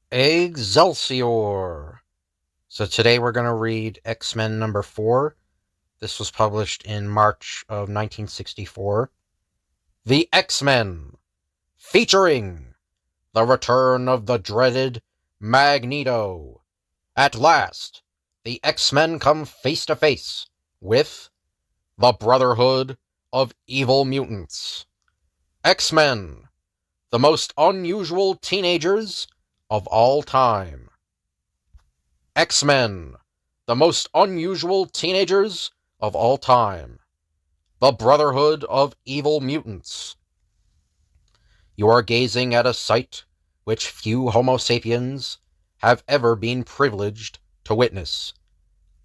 Excelsior! So today we're going to read X-Men number 4. This was published in March of 1964. The X-Men, featuring the return of the dreaded Magneto. At last, the X-Men come face to face with the Brotherhood of Evil Mutants. X-Men, the most unusual teenagers of all time. X-Men, the most unusual teenagers of all time. The Brotherhood of Evil Mutants. You are gazing at a sight which few Homo sapiens have ever been privileged to witness.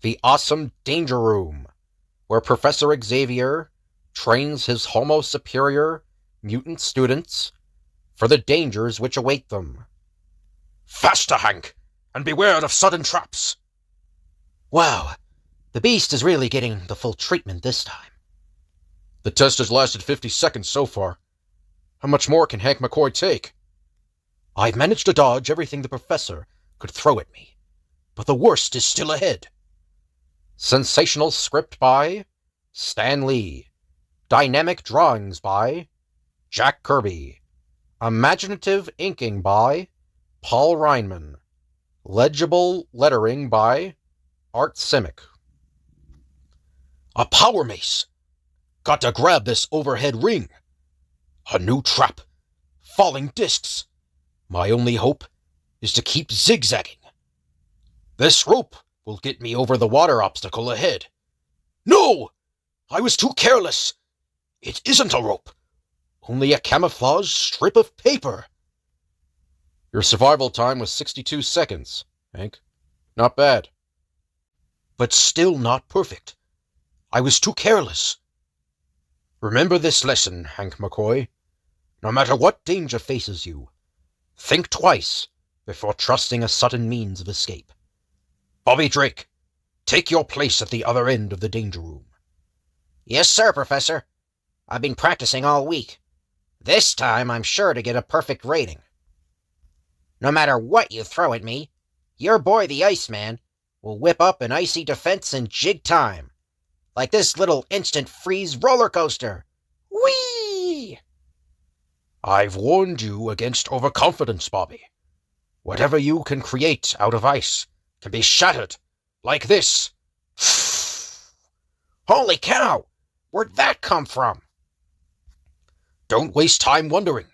The awesome Danger Room, where Professor Xavier trains his Homo superior mutant students for the dangers which await them. Faster, Hank, and beware of sudden traps. Wow, the beast is really getting the full treatment this time. The test has lasted 50 seconds so far. How much more can Hank McCoy take? I've managed to dodge everything the professor could throw at me, but the worst is still ahead. Sensational script by Stan Lee. Dynamic drawings by Jack Kirby. Imaginative inking by Paul Reinman. Legible lettering by Art Simic. A power mace. Got to grab this overhead ring. A new trap. Falling discs. My only hope is to keep zigzagging. This rope will get me over the water obstacle ahead. No! I was too careless. It isn't a rope. Only a camouflage strip of paper. Your survival time was 62 seconds, Hank. Not bad. But still not perfect. I was too careless. Remember this lesson, Hank McCoy. No matter what danger faces you, think twice before trusting a sudden means of escape. Bobby Drake, take your place at the other end of the Danger Room. Yes, sir, Professor. I've been practicing all week. This time I'm sure to get a perfect rating. No matter what you throw at me, your boy the Iceman will whip up an icy defense in jig time. Like this little instant freeze roller coaster. Whee! I've warned you against overconfidence, Bobby. Whatever you can create out of ice can be shattered, like this. Holy cow! Where'd that come from? Don't waste time wondering.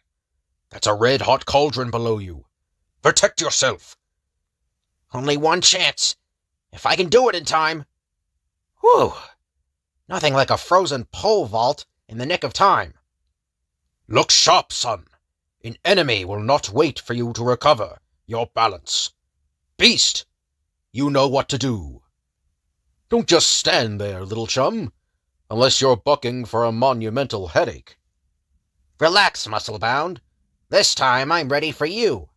That's a red-hot cauldron below you. Protect yourself. Only one chance. If I can do it in time. Whew! Nothing like a frozen pole vault in the nick of time. Look sharp, son. An enemy will not wait for you to recover your balance. Beast, you know what to do. Don't just stand there, little chum, unless you're bucking for a monumental headache. Relax, Musclebound. This time I'm ready for you.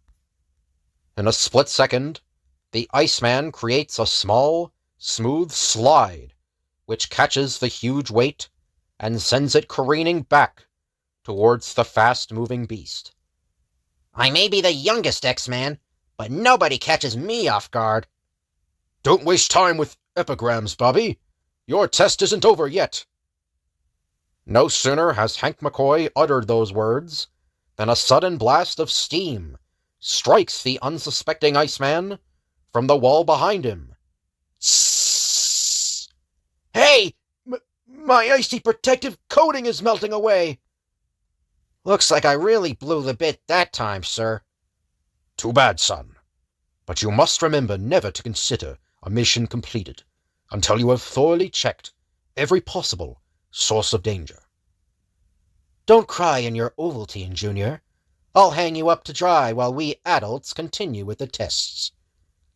In a split second, the Iceman creates a small, smooth slide which catches the huge weight and sends it careening back towards the fast-moving beast. I may be the youngest X-Man, but nobody catches me off guard. Don't waste time with epigrams, Bobby. Your test isn't over yet. No sooner has Hank McCoy uttered those words than a sudden blast of steam strikes the unsuspecting Iceman from the wall behind him. Hey! My icy protective coating is melting away. Looks like I really blew the bit that time, sir. Too bad, son. But you must remember never to consider a mission completed until you have thoroughly checked every possible source of danger. Don't cry in your Ovaltine, Junior. I'll hang you up to dry while we adults continue with the tests.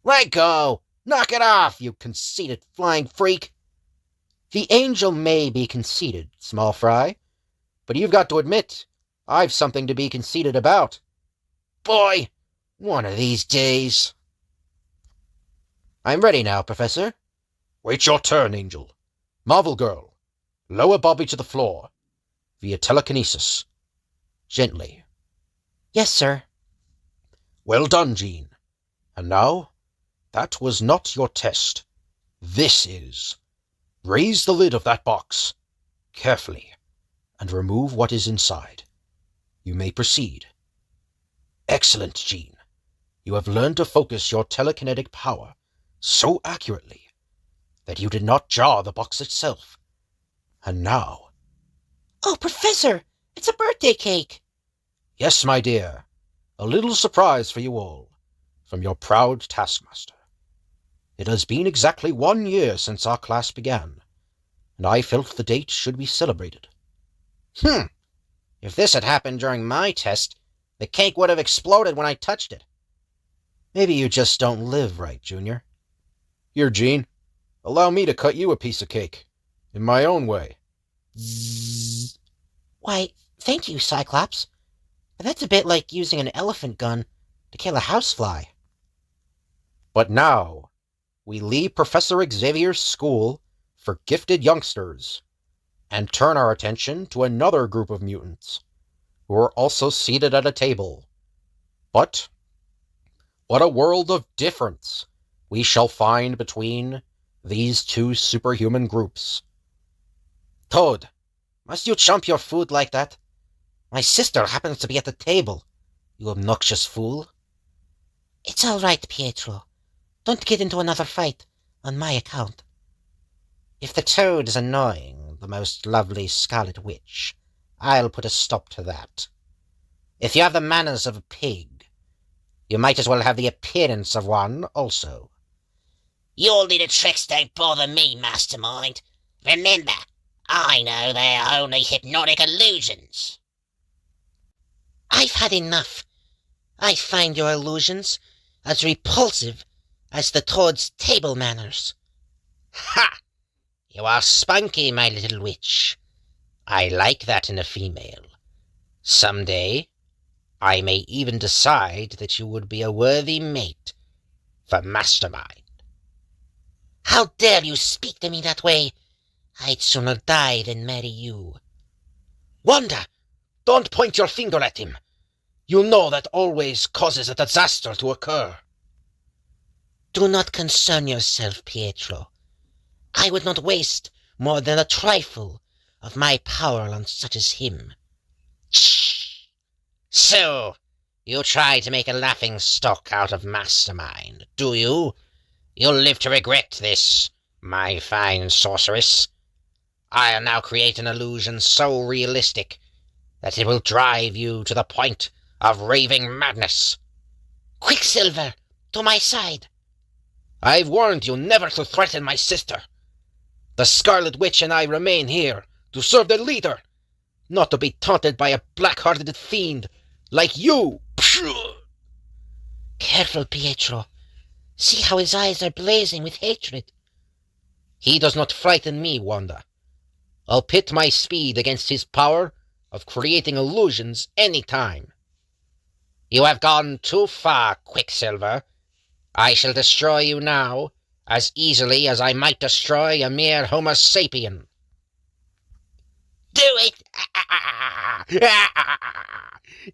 Let go! Knock it off, you conceited flying freak! The Angel may be conceited, small fry, but you've got to admit, I've something to be conceited about. Boy, one of these days. I'm ready now, Professor. Wait your turn, Angel. Marvel Girl, lower Bobby to the floor via telekinesis. Gently. Yes, sir. Well done, Jean. And now, that was not your test. This is. Raise the lid of that box, carefully, and remove what is inside. You may proceed. Excellent, Jean. You have learned to focus your telekinetic power so accurately that you did not jar the box itself. And now... Oh, Professor! It's a birthday cake! Yes, my dear. A little surprise for you all, from your proud taskmaster. It has been exactly 1 year since our class began, and I felt the date should be celebrated. If this had happened during my test, the cake would have exploded when I touched it. Maybe you just don't live right, Junior. Here, Jean. Allow me to cut you a piece of cake, in my own way. Zzz. Why, thank you, Cyclops. But that's a bit like using an elephant gun to kill a housefly. But now, we leave Professor Xavier's school for gifted youngsters, and turn our attention to another group of mutants, who are also seated at a table. But what a world of difference we shall find between these two superhuman groups. Toad, must you chomp your food like that? My sister happens to be at the table, you obnoxious fool. It's all right, Pietro. Don't get into another fight on my account. If the Toad is annoying the most lovely Scarlet Witch, I'll put a stop to that. If you have the manners of a pig, you might as well have the appearance of one also. Your little tricks don't bother me, Mastermind. Remember, I know they are only hypnotic illusions. I've had enough. I find your illusions as repulsive as the Toad's table manners. Ha! You are spunky, my little witch. I like that in a female. Some day, I may even decide that you would be a worthy mate for Mastermind. How dare you speak to me that way? I'd sooner die than marry you. Wanda, don't point your finger at him. You know that always causes a disaster to occur. Do not concern yourself, Pietro. I would not waste more than a trifle of my power on such as him. Shh! So, you try to make a laughing stock out of Mastermind, do you? You'll live to regret this, my fine sorceress. I'll now create an illusion so realistic that it will drive you to the point of raving madness. Quicksilver, to my side. I've warned you never to threaten my sister. The Scarlet Witch and I remain here to serve the leader, not to be taunted by a black-hearted fiend like you. Careful, Pietro. See how his eyes are blazing with hatred. He does not frighten me, Wanda. I'll pit my speed against his power of creating illusions any time. You have gone too far, Quicksilver. I shall destroy you now as easily as I might destroy a mere Homo sapien. Do it!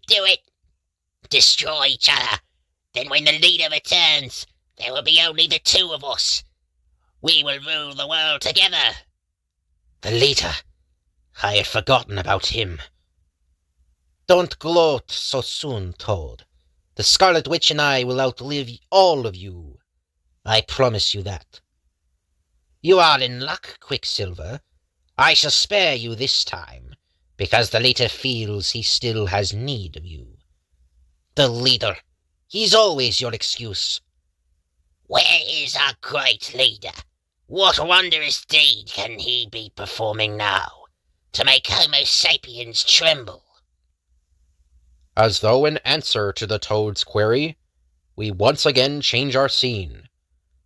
Do it! Destroy each other. Then when the leader returns, there will be only the two of us. We will rule the world together. The leader. I had forgotten about him. Don't gloat so soon, Toad. The Scarlet Witch and I will outlive all of you. I promise you that. You are in luck, Quicksilver. I shall spare you this time, because the leader feels he still has need of you. The leader. He's always your excuse. Where is our great leader? What wondrous deed can he be performing now to make Homo sapiens tremble? As though in answer to the Toad's query, we once again change our scene,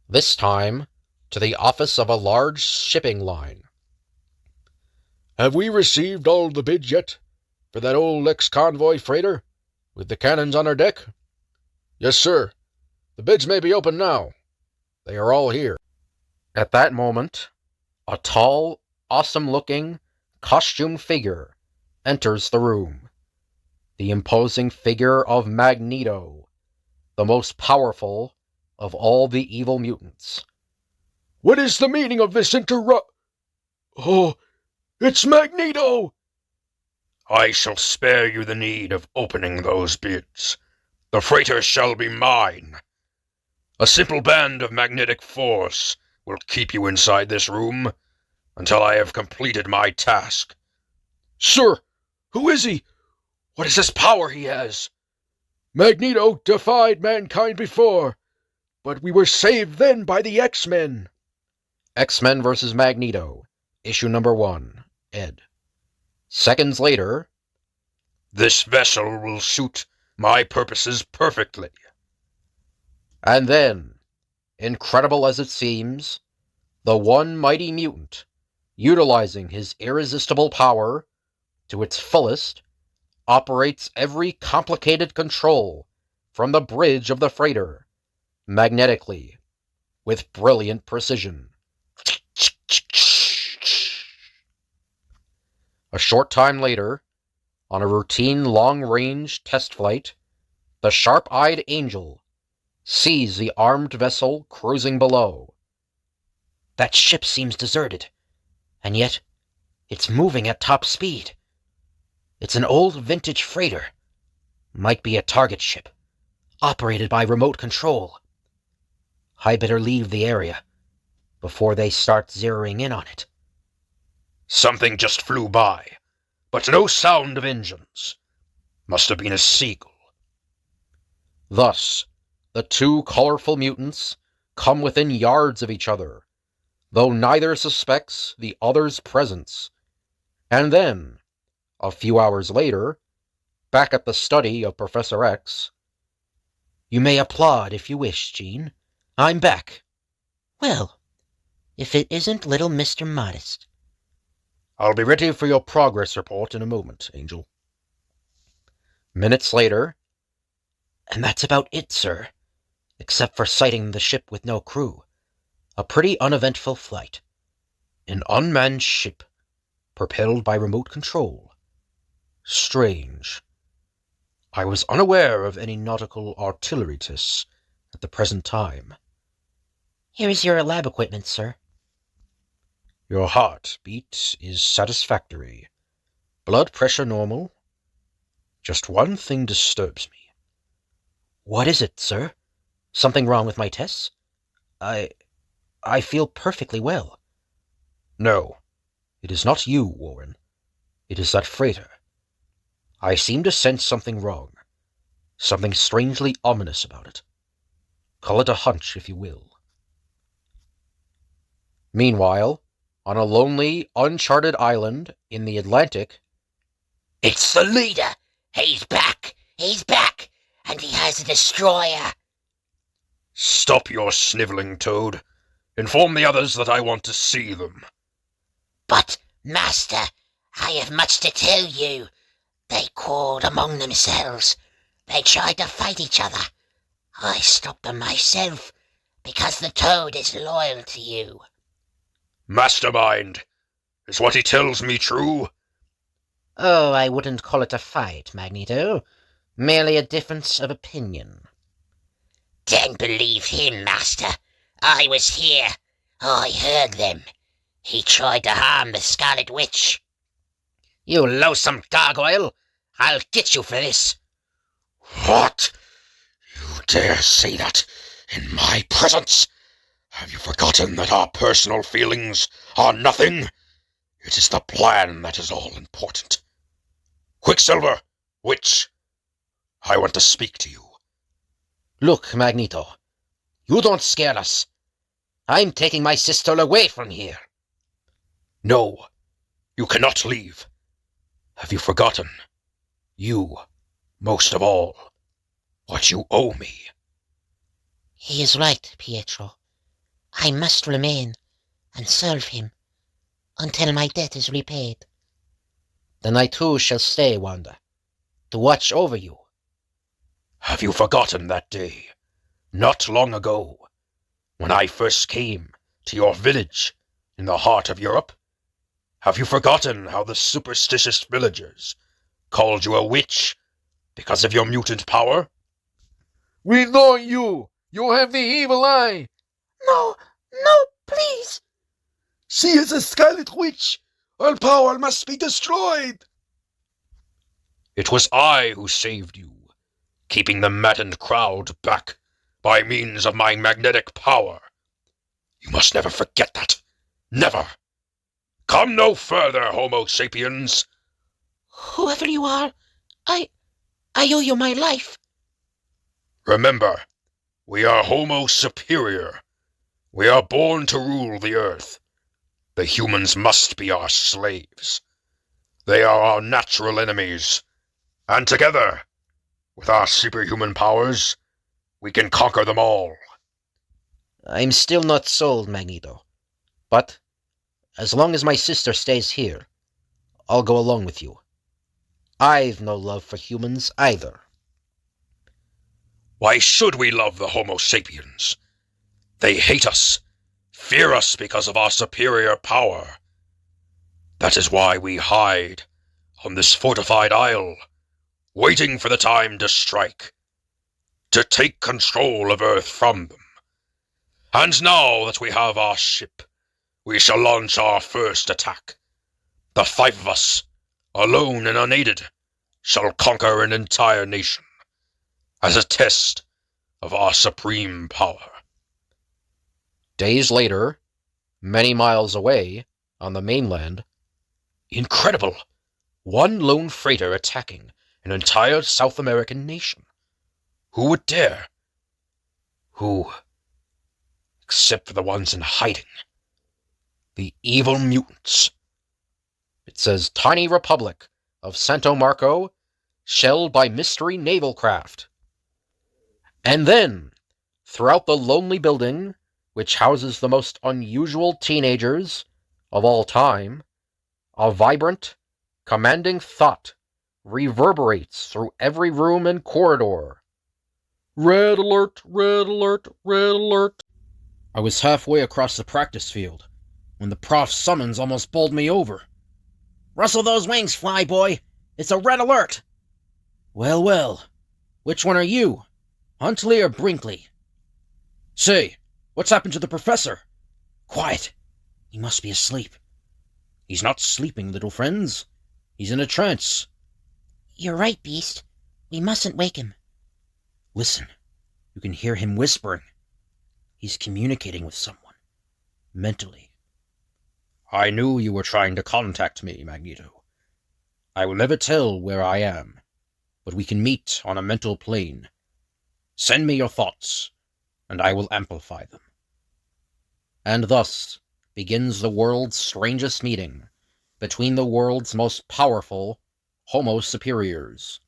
this time to the office of a large shipping line. Have we received all the bids yet for that old ex-convoy freighter with the cannons on her deck? Yes, sir. The bids may be open now. They are all here. At that moment, a tall, awesome-looking, costumed figure enters the room. The imposing figure of Magneto, the most powerful of all the evil mutants. What is the meaning of this Oh, it's Magneto! I shall spare you the need of opening those bids. The freighter shall be mine. A simple band of magnetic force will keep you inside this room until I have completed my task. Sir, who is he? What is this power he has? Magneto defied mankind before, but we were saved then by the X-Men. X-Men vs. Magneto, issue number 1, ed. Seconds later, this vessel will suit my purposes perfectly. And then, incredible as it seems, the one mighty mutant, utilizing his irresistible power to its fullest, operates every complicated control from the bridge of the freighter, magnetically, with brilliant precision. A short time later, on a routine long-range test flight, the sharp-eyed Angel sees the armed vessel cruising below. That ship seems deserted, and yet it's moving at top speed. It's an old vintage freighter. Might be a target ship, operated by remote control. I better leave the area before they start zeroing in on it. Something just flew by, but no sound of engines. Must have been a seagull. Thus, the two colorful mutants come within yards of each other, though neither suspects the other's presence. And then, a few hours later, back at the study of Professor X, "You may applaud if you wish, Jean. I'm back." Well, if it isn't little Mr. Modest. "I'll be ready for your progress report in a moment, Angel." Minutes later, "And that's about it, sir, except for sighting the ship with no crew. A pretty uneventful flight. An unmanned ship, propelled by remote control. Strange. I was unaware of any nautical artillery tests at the present time." Here is your lab equipment, sir. "Your heartbeat is satisfactory. Blood pressure normal. Just one thing disturbs me." "What is it, sir? Something wrong with my tests? I feel perfectly well." "No, it is not you, Warren. It is that freighter. I seem to sense something wrong. Something strangely ominous about it. Call it a hunch, if you will." Meanwhile, on a lonely, uncharted island in the Atlantic, It's the leader! He's back! He's back! And he has a destroyer! Stop your sniveling, Toad. Inform the others that I want to see them. But, Master, I have much to tell you. They quarreled among themselves. They tried to fight each other. I stopped them myself, because the Toad is loyal to you. Mastermind, is what he tells me true? Oh, I wouldn't call it a fight, Magneto. Merely a difference of opinion. Don't believe him, Master. I was here. I heard them. He tried to harm the Scarlet Witch. You loathsome gargoyle! I'll get you for this. What? You dare say that in my presence? Have you forgotten that our personal feelings are nothing? It is the plan that is all important. Quicksilver, Witch, I want to speak to you. Look, Magneto, you don't scare us. I'm taking my sister away from here. No, you cannot leave. Have you forgotten, you, most of all, what you owe me? He is right, Pietro. I must remain and serve him until my debt is repaid. Then I too shall stay, Wanda, to watch over you. Have you forgotten that day, not long ago, when I first came to your village in the heart of Europe? Have you forgotten how the superstitious villagers called you a witch because of your mutant power? We know you! You have the evil eye! No, no, please! She is a scarlet witch! All power must be destroyed! It was I who saved you, keeping the maddened crowd back by means of my magnetic power. You must never forget that. Never! Come no further, Homo sapiens! Whoever you are, I owe you my life. Remember, we are Homo superior. We are born to rule the earth. The humans must be our slaves. They are our natural enemies. And together, with our superhuman powers, we can conquer them all. I'm still not sold, Magneto. But as long as my sister stays here, I'll go along with you. I've no love for humans either. Why should we love the Homo sapiens? They hate us, fear us because of our superior power. That is why we hide on this fortified isle, waiting for the time to strike, to take control of Earth from them. And now that we have our ship, we shall launch our first attack. The 5 of us, alone and unaided, shall conquer an entire nation, as a test of our supreme power. Days later, many miles away, on the mainland, Incredible! One lone freighter attacking an entire South American nation. Who would dare? Who? Except for the ones in hiding. The evil mutants. it says Tiny Republic of Santo Marco, shelled by mystery naval craft. And then, throughout the lonely building, which houses the most unusual teenagers of all time, a vibrant, commanding thought reverberates through every room and corridor. Red alert, red alert, red alert. I was halfway across the practice field when the prof's summons almost bowled me over. Rustle those wings, flyboy. It's a red alert. Well, well. Which one are you? Huntley or Brinkley? Say, what's happened to the professor? Quiet. He must be asleep. He's not sleeping, little friends. He's in a trance. You're right, Beast. We mustn't wake him. Listen. You can hear him whispering. He's communicating with someone. Mentally. I knew you were trying to contact me, Magneto. I will never tell where I am, but we can meet on a mental plane. Send me your thoughts, and I will amplify them. And thus begins the world's strangest meeting between the world's most powerful Homo superiors.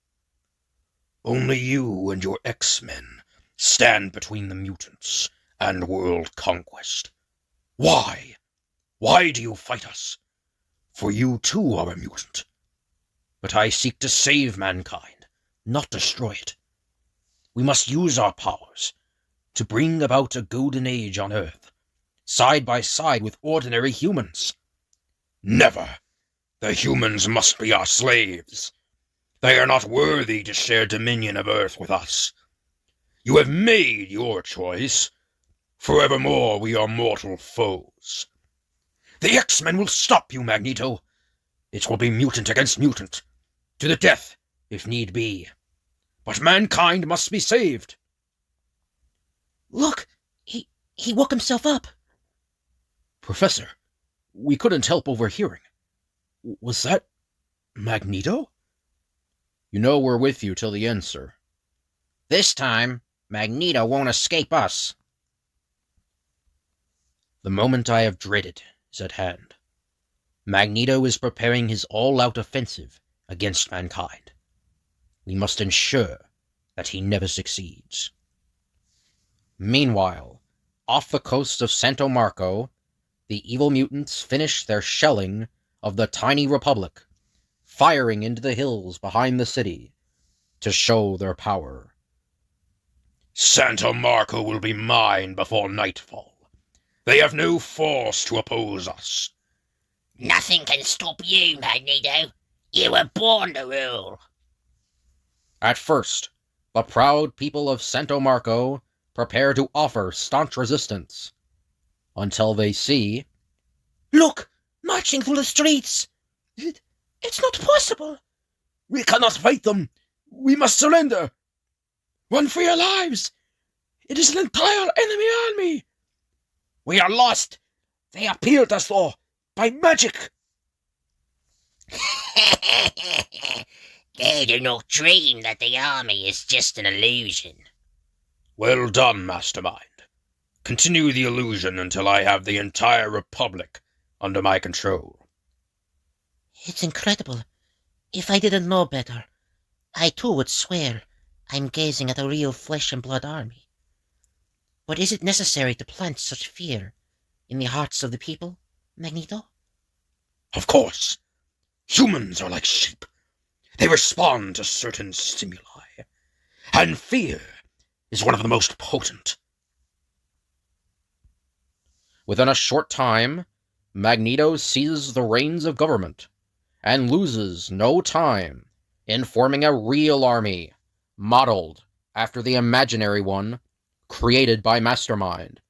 Only you and your X-Men stand between the mutants and world conquest. Why? Why do you fight us? For you too are a mutant. But I seek to save mankind, not destroy it. We must use our powers to bring about a golden age on Earth, side by side with ordinary humans. Never! The humans must be our slaves. They are not worthy to share dominion of Earth with us. You have made your choice. Forevermore we are mortal foes. The X-Men will stop you, Magneto. It will be mutant against mutant, to the death, if need be. But mankind must be saved. Look! He woke himself up. Professor, we couldn't help overhearing. Was that Magneto? You know we're with you till the end, sir. This time, Magneto won't escape us. The moment I have dreaded is at hand. Magneto is preparing his all-out offensive against mankind. We must ensure that he never succeeds. Meanwhile, off the coast of Santo Marco, the evil mutants finish their shelling of the tiny republic, firing into the hills behind the city to show their power. Santo Marco will be mine before nightfall. They have no force to oppose us. Nothing can stop you, Magneto. You were born to rule. At first, the proud people of Santo Marco prepare to offer staunch resistance, until they see... Look! Marching through the streets! It's not possible! We cannot fight them! We must surrender! Run for your lives! It is an entire enemy army! We are lost! They appeared as though by magic! They do not dream that the army is just an illusion. Well done, Mastermind. Continue the illusion until I have the entire Republic under my control. It's incredible. If I didn't know better, I too would swear I'm gazing at a real flesh and blood army. But is it necessary to plant such fear in the hearts of the people, Magneto? Of course. Humans are like sheep. They respond to certain stimuli. And fear is one of the most potent. Within a short time, Magneto seizes the reins of government and loses no time in forming a real army, modeled after the imaginary one created by Mastermind.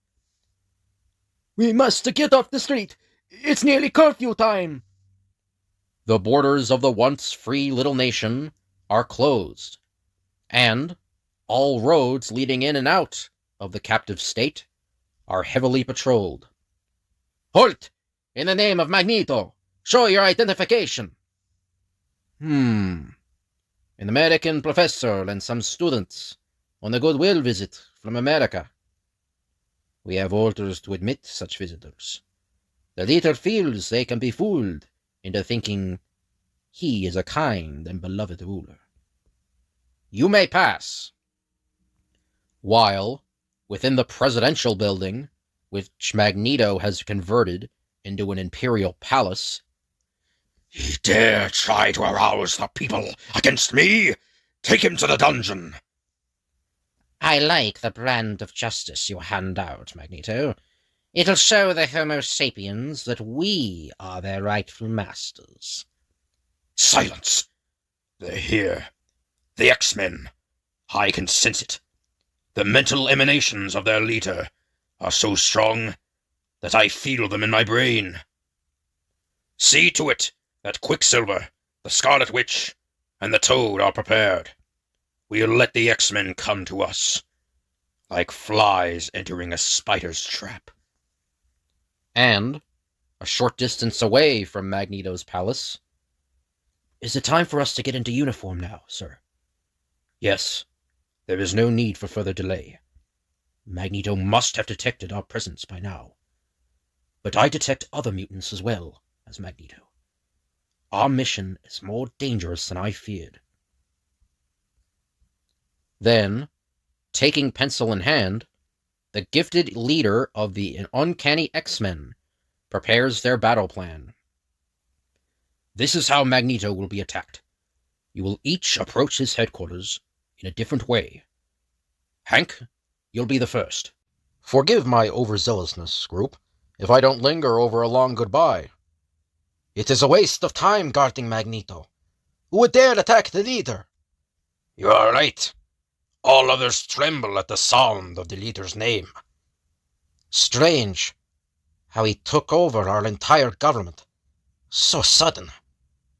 We must get off the street. It's nearly curfew time. The borders of the once free little nation are closed, and all roads leading in and out of the captive state are heavily patrolled. Halt! In the name of Magneto, show your identification. An American professor and some students on a goodwill visit from America. We have orders to admit such visitors. The leader feels they can be fooled into thinking he is a kind and beloved ruler. You may pass. While, within the presidential building, which Magneto has converted into an imperial palace... He dare try to arouse the people against me? Take him to the dungeon. I like the brand of justice you hand out, Magneto. It'll show the Homo sapiens that we are their rightful masters. Silence! They're here. The X-Men. I can sense it. The mental emanations of their leader are so strong that I feel them in my brain. See to it that Quicksilver, the Scarlet Witch, and the Toad are prepared. We'll let the X-Men come to us, like flies entering a spider's trap. And, a short distance away from Magneto's palace... Is it time for us to get into uniform now, sir? Yes. There is no need for further delay. Magneto must have detected our presence by now. But I detect other mutants as well as Magneto. Our mission is more dangerous than I feared. Then, taking pencil in hand, the gifted leader of the uncanny X-Men prepares their battle plan. This is how Magneto will be attacked. You will each approach his headquarters in a different way. Hank, you'll be the first. Forgive my overzealousness, group, if I don't linger over a long goodbye. It is a waste of time guarding Magneto. Who would dare attack the leader? You are right. All others tremble at the sound of the leader's name. Strange how he took over our entire government. So sudden,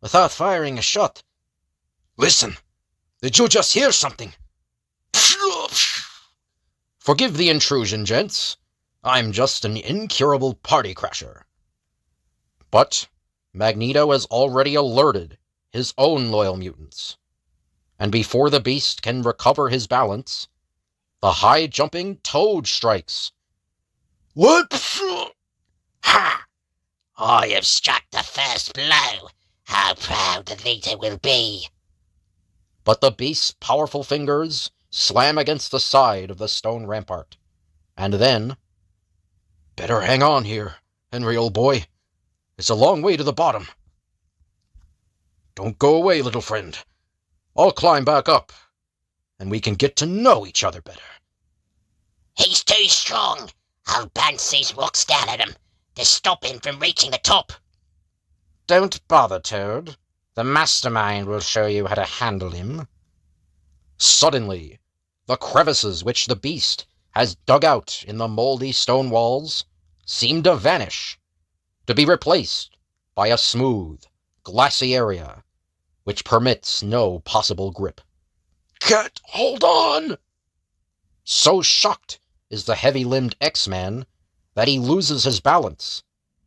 without firing a shot. Listen, did you just hear something? Forgive the intrusion, gents. I'm just an incurable party crasher. But Magneto has already alerted his own loyal mutants. And before the beast can recover his balance, the high-jumping Toad strikes. What? Ha! I have struck the first blow. How proud the leader will be. But the beast's powerful fingers slam against the side of the stone rampart. And then... Better hang on here, Henry, old boy. It's a long way to the bottom. Don't go away, little friend. I'll climb back up, and we can get to know each other better. He's too strong. I'll bounce these rocks down at him to stop him from reaching the top. Don't bother, Toad. The Mastermind will show you how to handle him. Suddenly, the crevices which the beast has dug out in the moldy stone walls seem to vanish, to be replaced by a smooth, glassy area which permits no possible grip. Can't hold on! So shocked is the heavy-limbed X-Man that he loses his balance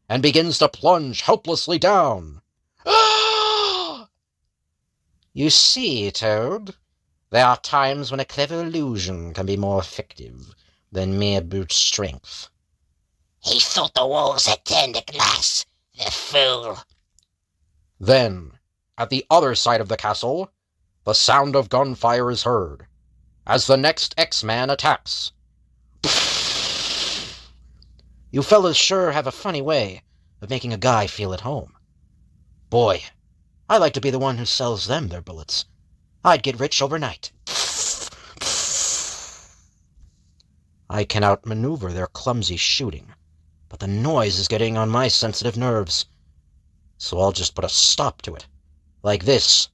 and begins to plunge helplessly down. Ah! You see, Toad, there are times when a clever illusion can be more effective than mere brute strength. He thought the walls had turned to glass, the fool. Then, at the other side of the castle, the sound of gunfire is heard, as the next X-Man attacks. You fellas sure have a funny way of making a guy feel at home. Boy, I like to be the one who sells them their bullets. I'd get rich overnight. I can outmaneuver their clumsy shooting, but the noise is getting on my sensitive nerves. So I'll just put a stop to it. Like this.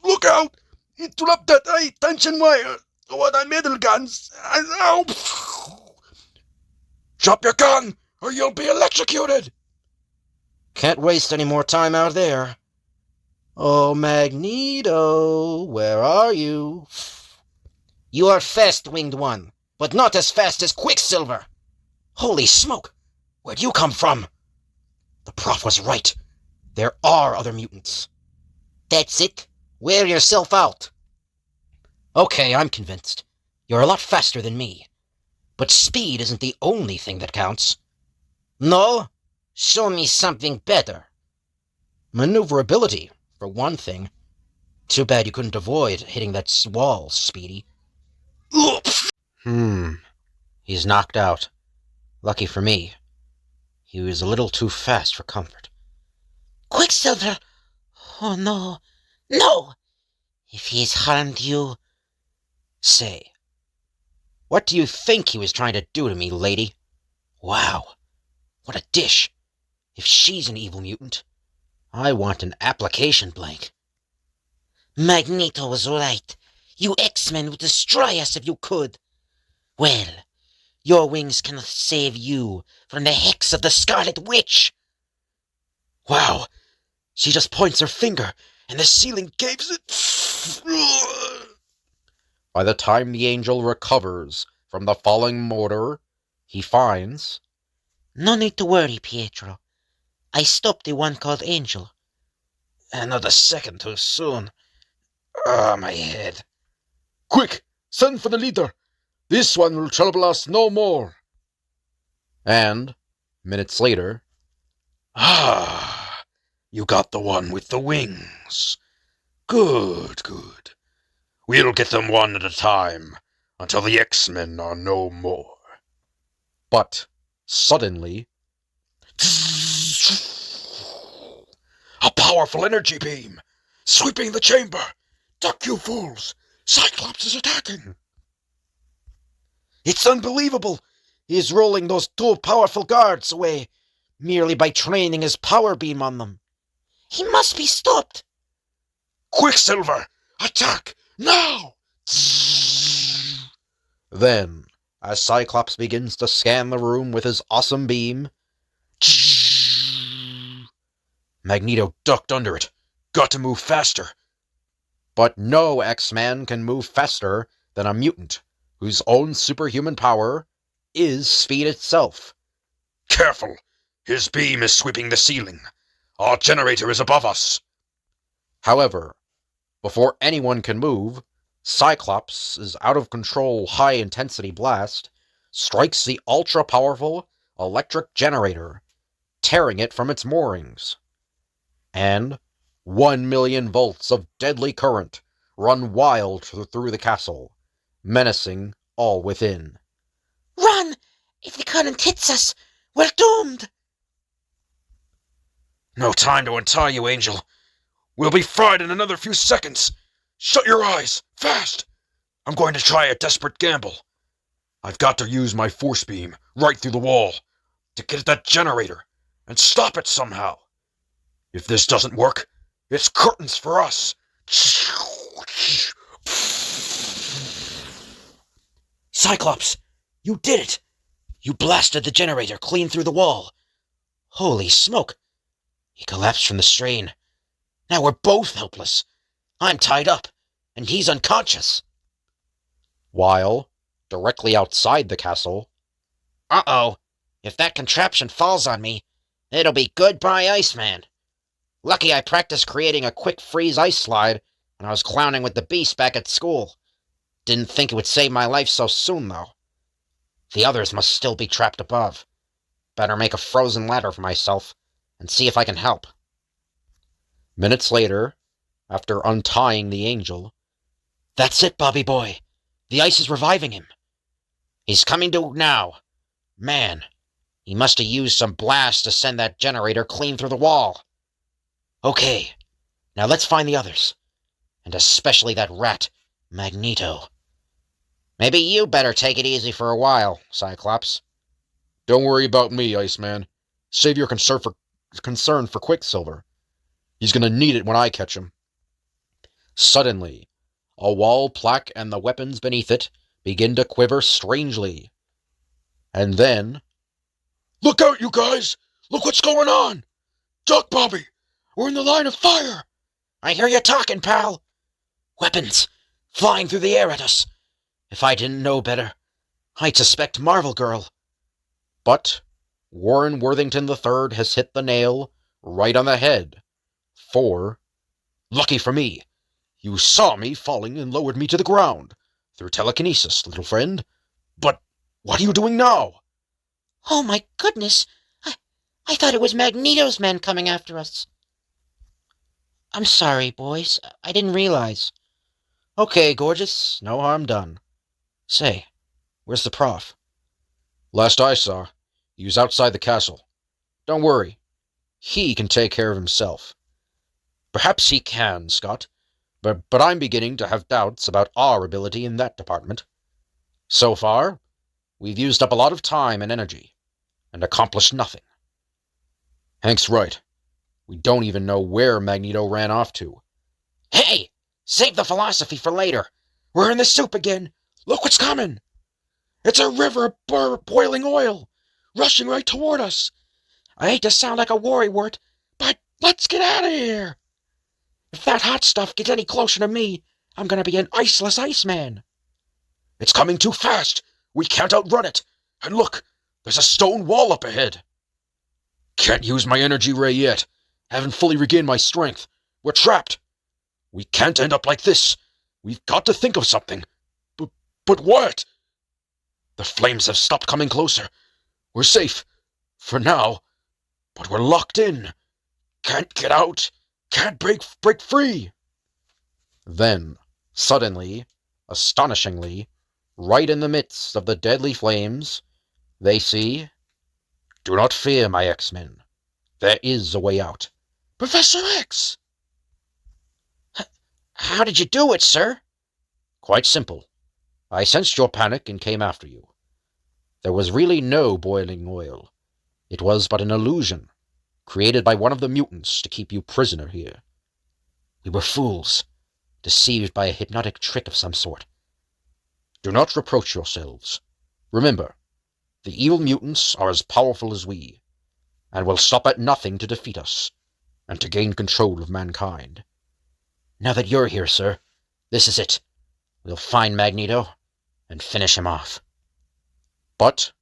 Look out! Interrupt that high tension wire! Or the middle guns! Ow! Drop your gun, or you'll be electrocuted! Can't waste any more time out there. Oh, Magneto, where are you? You are fast, Winged One, but not as fast as Quicksilver. Holy smoke! Where'd you come from? The prof was right. There are other mutants. That's it. Wear yourself out. Okay, I'm convinced. You're a lot faster than me. But speed isn't the only thing that counts. No? Show me something better. Maneuverability, for one thing. Too bad you couldn't avoid hitting that wall, Speedy. He's knocked out. Lucky for me. He was a little too fast for comfort. Quicksilver! Oh, no. No! If he's harmed you... Say, what do you think he was trying to do to me, lady? Wow, what a dish. If she's an evil mutant, I want an application blank. Magneto was right. You X-Men would destroy us if you could. Well, your wings cannot save you from the hex of the Scarlet Witch. Wow, she just points her finger, and the ceiling caves it. By the time the Angel recovers from the falling mortar, he finds... No need to worry, Pietro. I stopped the one called Angel. Another second too soon. Ah, my head. Quick, send for the leader. This one will trouble us no more. And, minutes later... Ah, you got the one with the wings. Good, good. We'll get them one at a time, until the X-Men are no more. But, suddenly... A powerful energy beam! Sweeping the chamber! Duck, you fools! Cyclops is attacking! It's unbelievable! He's rolling those two powerful guards away, merely by training his power beam on them. He must be stopped! Quicksilver! Attack! Now! Then, as Cyclops begins to scan the room with his awesome beam, Magneto ducked under it. Got to move faster. But no X-Man can move faster than a mutant whose own superhuman power is speed itself. Careful! His beam is sweeping the ceiling. Our generator is above us. However, before anyone can move, Cyclops' out-of-control high-intensity blast strikes the ultra-powerful electric generator, tearing it from its moorings. And 1,000,000 volts of deadly current run wild through the castle, menacing all within. Run! If the current hits us, we're doomed! No time to untie you, Angel. We'll be fried in another few seconds. Shut your eyes, fast! I'm going to try a desperate gamble. I've got to use my force beam right through the wall to get at that generator and stop it somehow. If this doesn't work, it's curtains for us. Cyclops, you did it! You blasted the generator clean through the wall. Holy smoke! He collapsed from the strain. Now we're both helpless. I'm tied up, and he's unconscious. While, directly outside the castle, Uh-oh. If that contraption falls on me, it'll be goodbye Iceman. Lucky I practiced creating a quick freeze ice slide when I was clowning with the Beast back at school. Didn't think it would save my life so soon, though. The others must still be trapped above. Better make a frozen ladder for myself and see if I can help. Minutes later, after untying the angel, That's it, Bobby boy. The ice is reviving him. He's coming to now. Man, he must have used some blast to send that generator clean through the wall. Okay, now let's find the others. And especially that rat, Magneto. Maybe you better take it easy for a while, Cyclops. don't worry about me, Iceman. Save your concern for Quicksilver. He's gonna need it when I catch him. Suddenly, a wall plaque and the weapons beneath it begin to quiver strangely. And then... Look out, you guys! Look what's going on! Duck, Bobby! We're in the line of fire! I hear you talking, pal. Weapons flying through the air at us. If I didn't know better, I'd suspect Marvel Girl. But Warren Worthington III has hit the nail right on the head. For, lucky for me, you saw me falling and lowered me to the ground through telekinesis, little friend. But what are you doing now? Oh, my goodness. I thought it was Magneto's men coming after us. I'm sorry, boys. I didn't realize. okay, gorgeous, no harm done. Say, where's the prof? Last I saw, he was outside the castle. Don't worry, he can take care of himself. Perhaps he can, Scott, but I'm beginning to have doubts about our ability in that department. So far, we've used up a lot of time and energy, and accomplished nothing. Hank's right. We don't even know where Magneto ran off to. Hey, save the philosophy for later. We're in the soup again. Look what's coming. It's a river of boiling oil, rushing right toward us. I hate to sound like a worrywart, but let's get out of here. If that hot stuff gets any closer to me, I'm gonna be an iceless Iceman. It's coming too fast. We can't outrun it. And look, there's a stone wall up ahead. Can't use my energy ray yet. Haven't fully regained my strength. We're trapped. We can't end up like this. We've got to think of something. But what? The flames have stopped coming closer. We're safe. For now. But we're locked in. Can't get out. Can't break free. Then, suddenly, astonishingly, right in the midst of the deadly flames, they see... Do not fear, my X-Men. There is a way out. Professor X! How did you do it, sir? Quite simple. I sensed your panic and came after you. There was really no boiling oil. It was but an illusion, created by one of the mutants to keep you prisoner here. We were fools, deceived by a hypnotic trick of some sort. Do not reproach yourselves. Remember, the evil mutants are as powerful as we, and will stop at nothing to defeat us, and to gain control of mankind. Now that you're here, sir, this is it. We'll find Magneto and finish him off. But,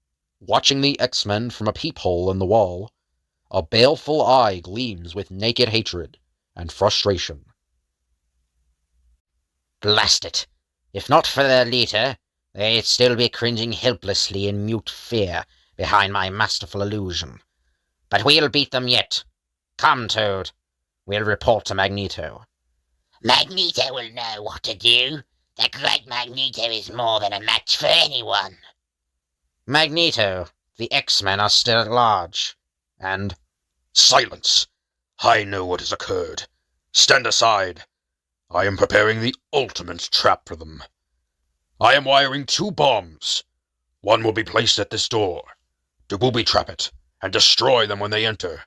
watching the X-Men from a peephole in the wall, a baleful eye gleams with naked hatred and frustration. Blast it. If not for their leader, they'd still be cringing helplessly in mute fear behind my masterful illusion. But we'll beat them yet. Come, Toad. We'll report to Magneto. Magneto will know what to do. The great Magneto is more than a match for anyone. Magneto, the X-Men are still at large. And... Silence! I know what has occurred. Stand aside. I am preparing the ultimate trap for them. I am wiring 2 bombs. One will be placed at this door, to booby-trap it and destroy them when they enter.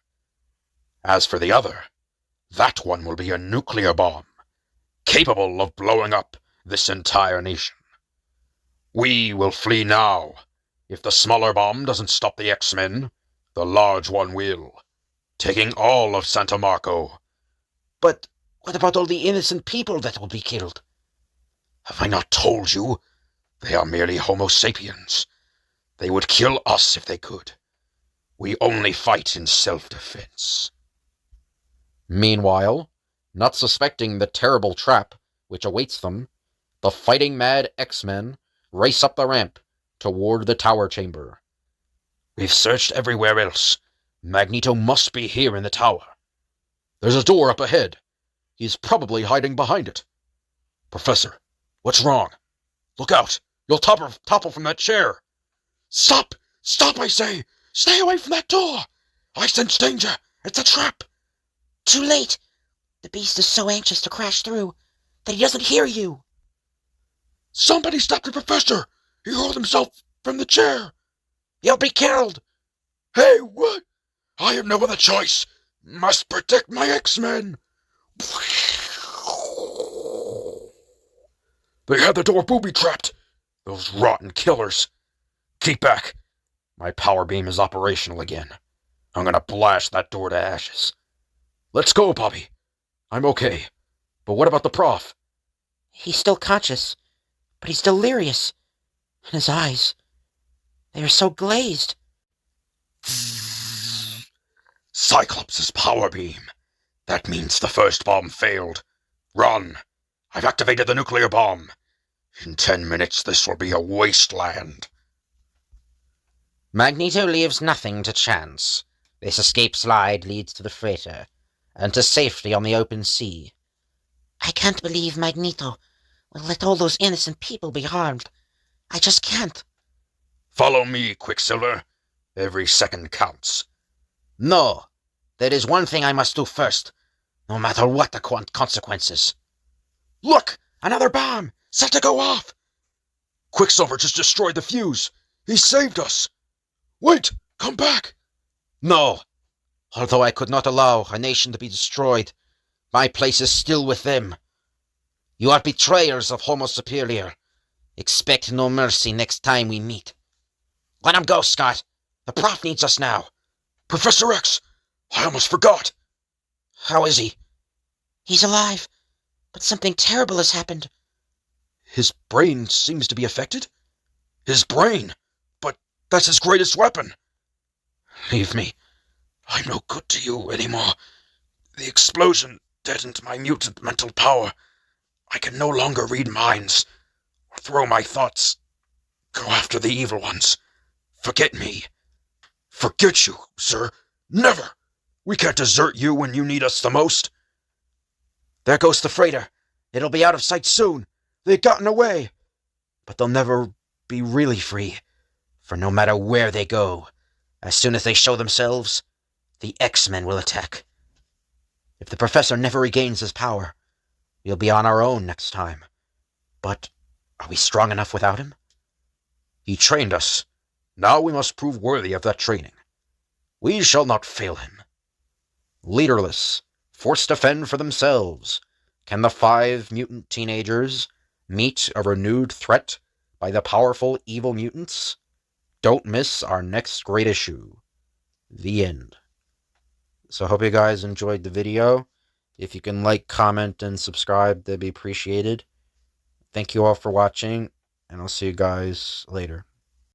As for the other, that one will be a nuclear bomb, capable of blowing up this entire nation. We will flee now. If the smaller bomb doesn't stop the X-Men, the large one will, taking all of Santa Marco. But what about all the innocent people that will be killed? Have I not told you? They are merely Homo sapiens. They would kill us if they could. We only fight in self-defense. Meanwhile, not suspecting the terrible trap which awaits them, the fighting mad X-Men race up the ramp toward the tower chamber. We've searched everywhere else. Magneto must be here in the tower. There's a door up ahead. He's probably hiding behind it. Professor, what's wrong? Look out! You'll topple from that chair. Stop! Stop, I say! Stay away from that door! I sense danger! It's a trap! Too late! The beast is so anxious to crash through that he doesn't hear you. Somebody stop the professor! He hurled himself from the chair! You'll be killed! Hey, what? I have no other choice! Must protect my X-Men! They had the door booby-trapped! Those rotten killers! Keep back! My power beam is operational again. I'm gonna blast that door to ashes. Let's go, Bobby. I'm okay. But what about the prof? He's still conscious, but he's delirious. And his eyes, they are so glazed. Cyclops' power beam. That means the first bomb failed. Run! I've activated the nuclear bomb. In 10 minutes, this will be a wasteland. Magneto leaves nothing to chance. This escape slide leads to the freighter, and to safety on the open sea. I can't believe Magneto will let all those innocent people be harmed. I just can't. Follow me, Quicksilver. Every second counts. No, there is one thing I must do first, no matter what the consequences. Look! Another bomb! Set to go off! Quicksilver just destroyed the fuse. He saved us. Wait! Come back! No. Although I could not allow a nation to be destroyed, my place is still with them. You are betrayers of Homo Superior. Expect no mercy next time we meet. Let him go, Scott. The Prof needs us now. Professor X! I almost forgot! How is he? He's alive, but something terrible has happened. His brain seems to be affected? His brain? But that's his greatest weapon! Leave me. I'm no good to you anymore. The explosion deadened my mutant mental power. I can no longer read minds, or throw my thoughts. Go after the evil ones. Forget me. Forget you, sir. Never! We can't desert you when you need us the most. There goes the freighter. It'll be out of sight soon. They've gotten away. But they'll never be really free. For no matter where they go, as soon as they show themselves, the X-Men will attack. If the Professor never regains his power, we'll be on our own next time. But are we strong enough without him? He trained us. Now we must prove worthy of that training. We shall not fail him. Leaderless, forced to fend for themselves, can the 5 mutant teenagers meet a renewed threat by the powerful evil mutants? Don't miss our next great issue. The end. So I hope you guys enjoyed the video. If you can like, comment, and subscribe, that'd be appreciated. Thank you all for watching, and I'll see you guys later.